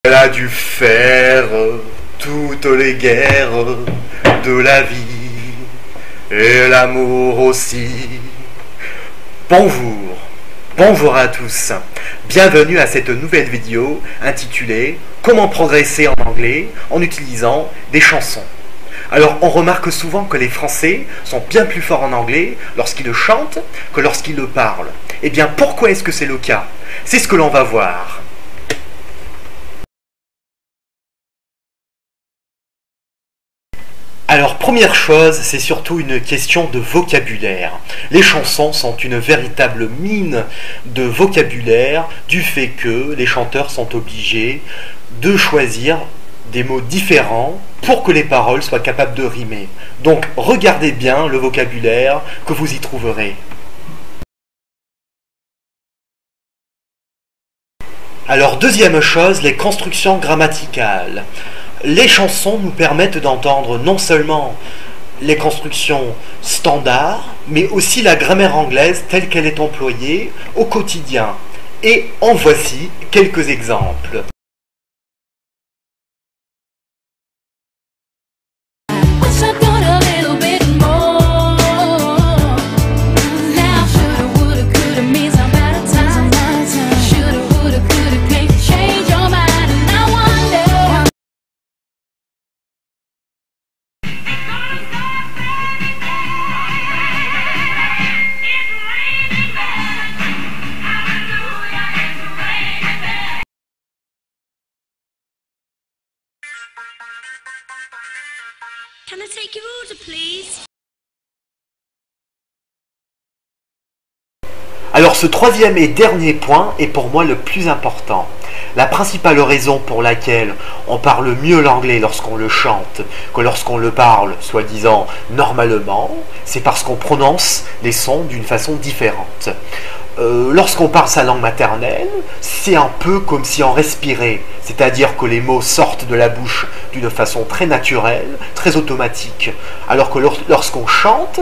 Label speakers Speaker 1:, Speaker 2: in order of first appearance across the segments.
Speaker 1: Elle a dû faire toutes les guerres de la vie et l'amour aussi. Bonjour à tous. Bienvenue à cette nouvelle vidéo intitulée « Comment progresser en anglais en utilisant des chansons ». Alors, on remarque souvent que les Français sont bien plus forts en anglais lorsqu'ils le chantent que lorsqu'ils le parlent. Eh bien, pourquoi est-ce que c'est le cas? C'est ce que l'on va voir. Alors, première chose, c'est surtout une question de vocabulaire. Les chansons sont une véritable mine de vocabulaire du fait que les chanteurs sont obligés de choisir des mots différents pour que les paroles soient capables de rimer. Donc, regardez bien le vocabulaire que vous y trouverez. Alors, deuxième chose, les constructions grammaticales. Les chansons nous permettent d'entendre non seulement les constructions standards, mais aussi la grammaire anglaise telle qu'elle est employée au quotidien. Et en voici quelques exemples.
Speaker 2: Can I take your order, please?
Speaker 1: Alors ce troisième et dernier point est pour moi le plus important. La principale raison pour laquelle on parle mieux l'anglais lorsqu'on le chante que lorsqu'on le parle, soi-disant, normalement, c'est parce qu'on prononce les sons d'une façon différente. Lorsqu'on parle sa langue maternelle, c'est un peu comme si on respirait, c'est-à-dire que les mots sortent de la bouche d'une façon très naturelle, très automatique, alors que lorsqu'on chante,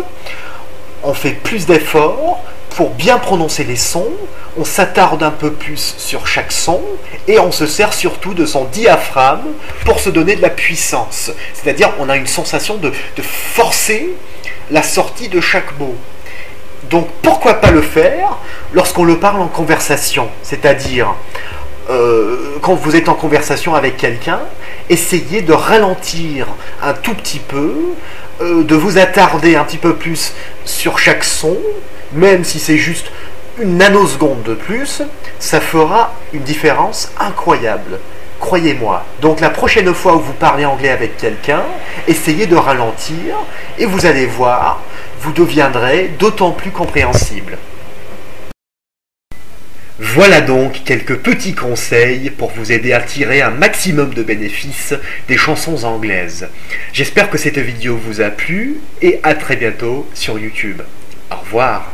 Speaker 1: on fait plus d'efforts pour bien prononcer les sons, on s'attarde un peu plus sur chaque son et on se sert surtout de son diaphragme pour se donner de la puissance. C'est-à-dire on a une sensation de forcer la sortie de chaque mot. Donc pourquoi pas le faire lorsqu'on le parle en conversation, c'est-à-dire quand vous êtes en conversation avec quelqu'un, essayez de ralentir un tout petit peu, de vous attarder un petit peu plus sur chaque son, même si c'est juste une nanoseconde de plus, ça fera une différence incroyable. Croyez-moi. Donc la prochaine fois où vous parlez anglais avec quelqu'un, essayez de ralentir et vous allez voir, vous deviendrez d'autant plus compréhensible. Voilà donc quelques petits conseils pour vous aider à tirer un maximum de bénéfices des chansons anglaises. J'espère que cette vidéo vous a plu et à très bientôt sur YouTube. Au revoir.